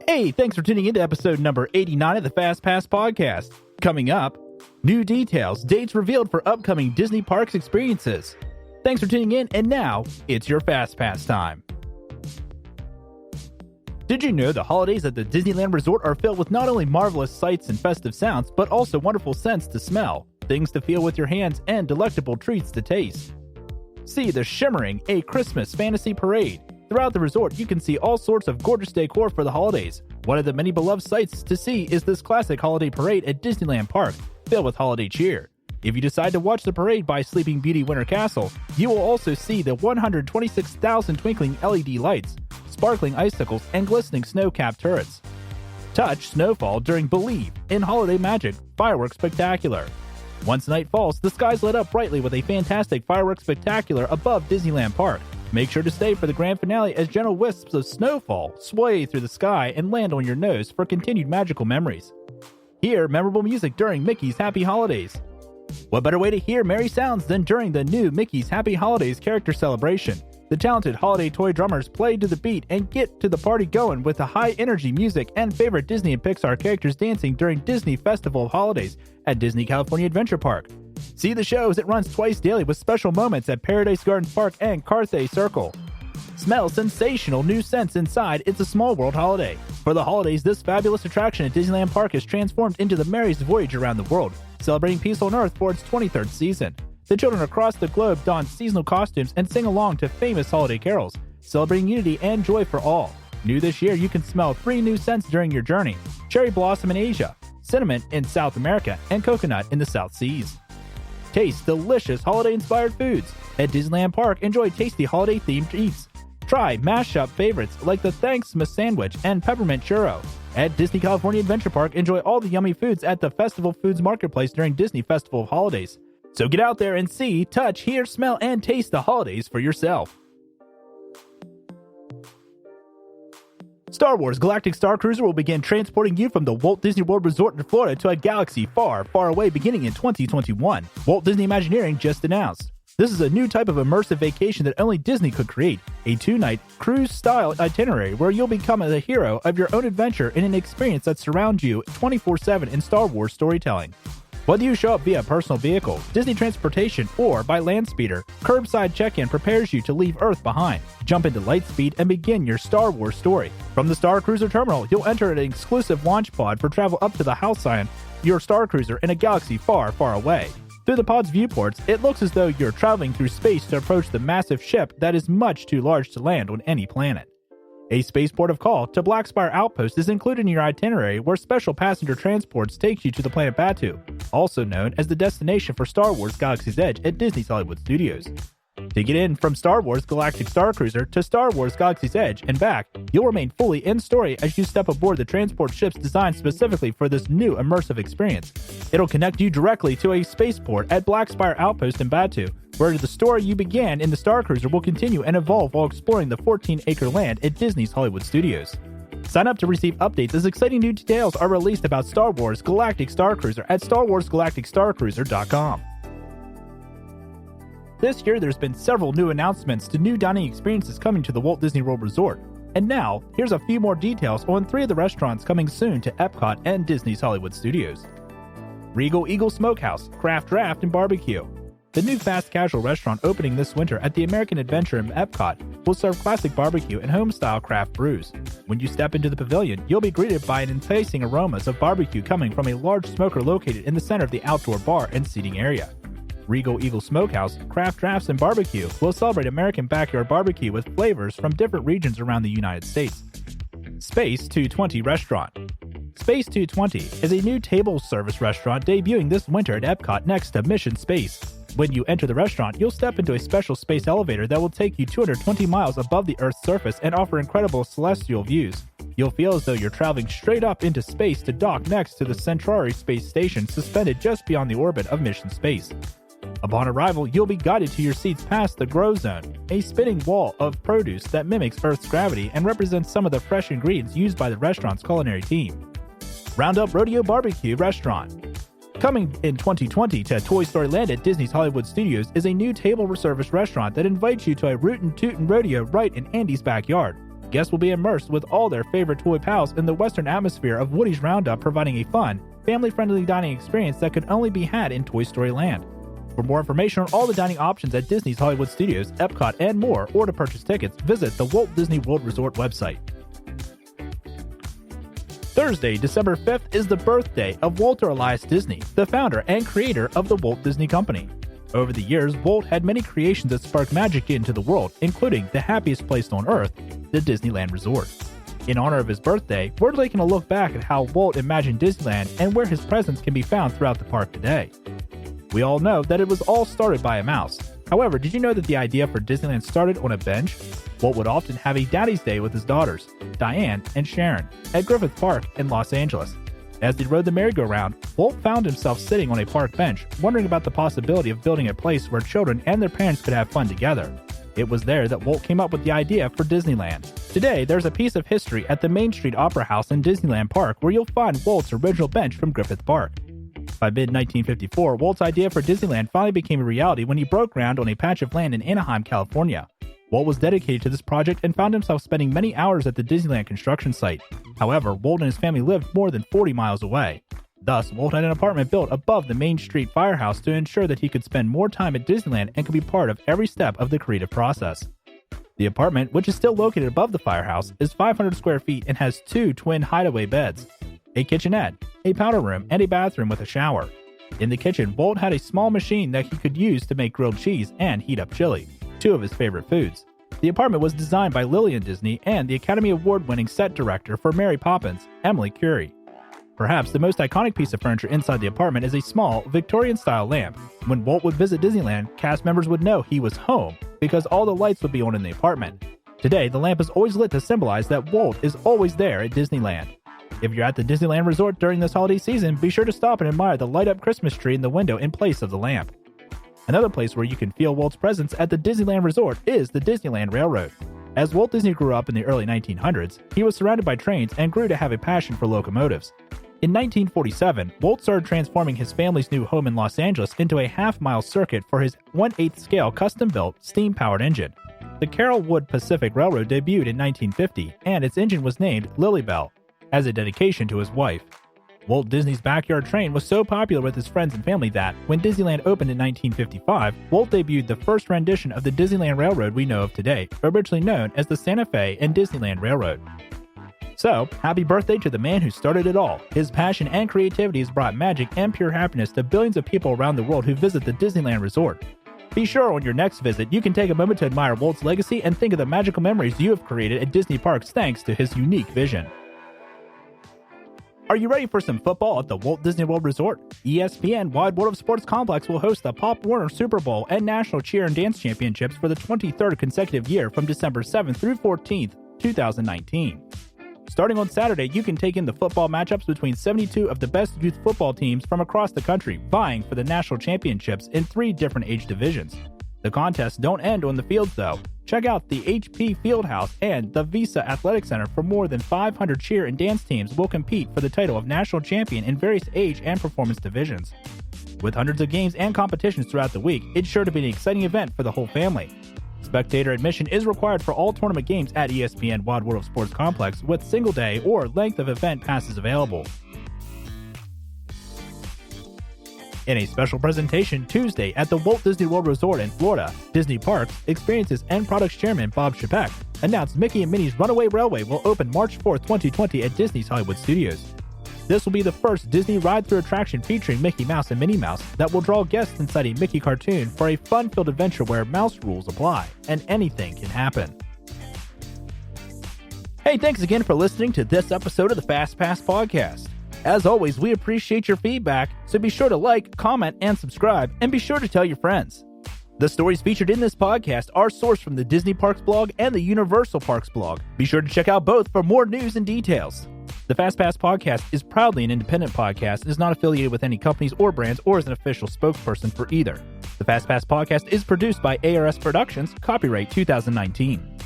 Hey, thanks for tuning into episode number 89 of the Fast Pass podcast. Coming up, new details, dates revealed for upcoming Disney Parks experiences. Thanks for tuning in, and now, it's your Fast Pass time. Did you know the holidays at the Disneyland Resort are filled with not only marvelous sights and festive sounds, but also wonderful scents to smell, things to feel with your hands, and delectable treats to taste? See the shimmering A Christmas Fantasy Parade. Throughout the resort, you can see all sorts of gorgeous decor for the holidays. One of the many beloved sights to see is this classic holiday parade at Disneyland Park, filled with holiday cheer. If you decide to watch the parade by Sleeping Beauty Winter Castle, you will also see the 126,000 twinkling LED lights, sparkling icicles, and glistening snow-capped turrets. Touch snowfall during Believe in Holiday Magic Fireworks Spectacular. Once night falls, the skies light up brightly with a fantastic fireworks spectacular above Disneyland Park. Make sure to stay for the grand finale as gentle wisps of snowfall sway through the sky and land on your nose for continued magical memories. Hear memorable music during Mickey's Happy Holidays. What better way to hear merry sounds than during the new Mickey's Happy Holidays character celebration? The talented holiday toy drummers play to the beat and get to the party going with the high-energy music and favorite Disney and Pixar characters dancing during Disney Festival of Holidays at Disney California Adventure Park. See the show as it runs twice daily with special moments at Paradise Gardens Park and Carthay Circle. Smell sensational new scents inside It's a Small World holiday. For the holidays, this fabulous attraction at Disneyland Park is transformed into the merriest voyage around the world, celebrating peace on Earth for its 23rd season. The children across the globe don seasonal costumes and sing along to famous holiday carols, celebrating unity and joy for all. New this year, you can smell 3 new scents during your journey: cherry blossom in Asia, cinnamon in South America, and coconut in the South Seas. Taste delicious holiday-inspired foods. At Disneyland Park, enjoy tasty holiday-themed eats. Try mash-up favorites like the Thanksmas sandwich and peppermint churro. At Disney California Adventure Park, enjoy all the yummy foods at the Festival Foods Marketplace during Disney Festival of Holidays. So get out there and see, touch, hear, smell, and taste the holidays for yourself. Star Wars Galactic Star Cruiser will begin transporting you from the Walt Disney World Resort in Florida to a galaxy far, far away beginning in 2021. Walt Disney Imagineering just announced. This is a new type of immersive vacation that only Disney could create, a 2-night cruise-style itinerary where you'll become the hero of your own adventure in an experience that surrounds you 24/7 in Star Wars storytelling. Whether you show up via personal vehicle, Disney transportation, or by land speeder, curbside check-in prepares you to leave Earth behind. Jump into Lightspeed and begin your Star Wars story. From the Star Cruiser terminal, you'll enter an exclusive launch pod for travel up to the Halcyon, your Star Cruiser in a galaxy far, far away. Through the pod's viewports, it looks as though you're traveling through space to approach the massive ship that is much too large to land on any planet. A spaceport of call to Blackspire Outpost is included in your itinerary, where special passenger transports takes you to the planet Batuu, also known as the destination for Star Wars Galaxy's Edge at Disney's Hollywood Studios. To get in from Star Wars Galactic Star Cruiser to Star Wars Galaxy's Edge and back, you'll remain fully in story as you step aboard the transport ships designed specifically for this new immersive experience. It'll connect you directly to a spaceport at Blackspire Outpost in Batuu, where the story you began in the Star Cruiser will continue and evolve while exploring the 14-acre land at Disney's Hollywood Studios. Sign up to receive updates as exciting new details are released about Star Wars Galactic Star Cruiser at StarWarsGalacticStarCruiser.com. This year, there's been several new announcements to new dining experiences coming to the Walt Disney World Resort. And now, here's a few more details on 3 of the restaurants coming soon to Epcot and Disney's Hollywood Studios. Regal Eagle Smokehouse, Craft Draft, and Barbecue. The new fast casual restaurant opening this winter at the American Adventure in Epcot will serve classic barbecue and home-style craft brews. When you step into the pavilion, you'll be greeted by an enticing aromas of barbecue coming from a large smoker located in the center of the outdoor bar and seating area. Regal Eagle Smokehouse, Craft Drafts, and Barbecue will celebrate American backyard barbecue with flavors from different regions around the United States. Space 220 Restaurant. Space 220 is a new table service restaurant debuting this winter at Epcot next to Mission Space. When you enter the restaurant, you'll step into a special space elevator that will take you 220 miles above the Earth's surface and offer incredible celestial views. You'll feel as though you're traveling straight up into space to dock next to the Centauri space station suspended just beyond the orbit of Mission Space. Upon arrival, you'll be guided to your seats past the Grow Zone, a spinning wall of produce that mimics Earth's gravity and represents some of the fresh ingredients used by the restaurant's culinary team. Roundup Rodeo Barbecue Restaurant. Coming in 2020 to Toy Story Land at Disney's Hollywood Studios is a new table service restaurant that invites you to a rootin' tootin' rodeo right in Andy's backyard. Guests will be immersed with all their favorite toy pals in the western atmosphere of Woody's Roundup, providing a fun, family-friendly dining experience that could only be had in Toy Story Land. For more information on all the dining options at Disney's Hollywood Studios, Epcot, and more, or to purchase tickets, visit the Walt Disney World Resort website. Thursday, December 5th is the birthday of Walter Elias Disney, the founder and creator of the Walt Disney Company. Over the years, Walt had many creations that sparked magic into the world, including the happiest place on Earth, the Disneyland Resort. In honor of his birthday, we're taking a look back at how Walt imagined Disneyland and where his presence can be found throughout the park today. We all know that it was all started by a mouse. However, did you know that the idea for Disneyland started on a bench? Walt would often have a Daddy's Day with his daughters, Diane and Sharon, at Griffith Park in Los Angeles. As they rode the merry-go-round, Walt found himself sitting on a park bench, wondering about the possibility of building a place where children and their parents could have fun together. It was there that Walt came up with the idea for Disneyland. Today, there's a piece of history at the Main Street Opera House in Disneyland Park where you'll find Walt's original bench from Griffith Park. By mid-1954, Walt's idea for Disneyland finally became a reality when he broke ground on a patch of land in Anaheim, California. Walt was dedicated to this project and found himself spending many hours at the Disneyland construction site. However, Walt and his family lived more than 40 miles away. Thus, Walt had an apartment built above the Main Street Firehouse to ensure that he could spend more time at Disneyland and could be part of every step of the creative process. The apartment, which is still located above the firehouse, is 500 square feet and has 2 twin hideaway beds, a kitchenette, a powder room, and a bathroom with a shower. In the kitchen, Walt had a small machine that he could use to make grilled cheese and heat up chili, 2 of his favorite foods. The apartment was designed by Lillian Disney and the Academy Award-winning set director for Mary Poppins, Emily Curie. Perhaps the most iconic piece of furniture inside the apartment is a small, Victorian-style lamp. When Walt would visit Disneyland, cast members would know he was home because all the lights would be on in the apartment. Today, the lamp is always lit to symbolize that Walt is always there at Disneyland. If you're at the Disneyland Resort during this holiday season, be sure to stop and admire the light-up Christmas tree in the window in place of the lamp. Another place where you can feel Walt's presence at the Disneyland Resort is the Disneyland Railroad. As Walt Disney grew up in the early 1900s, he was surrounded by trains and grew to have a passion for locomotives. In 1947, Walt started transforming his family's new home in Los Angeles into a half-mile circuit for his 1/8 scale custom-built, steam-powered engine. The Carrollwood Pacific Railroad debuted in 1950, and its engine was named Lilybell, as a dedication to his wife. Walt Disney's backyard train was so popular with his friends and family that, when Disneyland opened in 1955, Walt debuted the first rendition of the Disneyland Railroad we know of today, originally known as the Santa Fe and Disneyland Railroad. So, happy birthday to the man who started it all. His passion and creativity has brought magic and pure happiness to billions of people around the world who visit the Disneyland Resort. Be sure on your next visit, you can take a moment to admire Walt's legacy and think of the magical memories you have created at Disney parks thanks to his unique vision. Are you ready for some football at the Walt Disney World Resort? ESPN Wide World of Sports Complex will host the Pop Warner Super Bowl and National Cheer and Dance Championships for the 23rd consecutive year from December 7th through 14th, 2019. Starting on Saturday, you can take in the football matchups between 72 of the best youth football teams from across the country, vying for the national championships in 3 different age divisions. The contests don't end on the fields, though. Check out the HP Fieldhouse and the Visa Athletic Center for more than 500 cheer and dance teams will compete for the title of national champion in various age and performance divisions. With hundreds of games and competitions throughout the week, it's sure to be an exciting event for the whole family. Spectator admission is required for all tournament games at ESPN Wide World of Sports Complex, with single-day or length of event passes available. In a special presentation Tuesday at the Walt Disney World Resort in Florida, Disney Parks, Experiences, and Products Chairman Bob Chapek announced Mickey and Minnie's Runaway Railway will open March 4th, 2020 at Disney's Hollywood Studios. This will be the first Disney ride-through attraction featuring Mickey Mouse and Minnie Mouse that will draw guests inside a Mickey cartoon for a fun-filled adventure where mouse rules apply, and anything can happen. Hey, thanks again for listening to this episode of the Fast Pass Podcast. As always, we appreciate your feedback, so be sure to like, comment, and subscribe, and be sure to tell your friends. The stories featured in this podcast are sourced from the Disney Parks blog and the Universal Parks blog. Be sure to check out both for more news and details. The Fast Pass Podcast is proudly an independent podcast and is not affiliated with any companies or brands or is an official spokesperson for either. The Fast Pass Podcast is produced by ARS Productions, copyright 2019.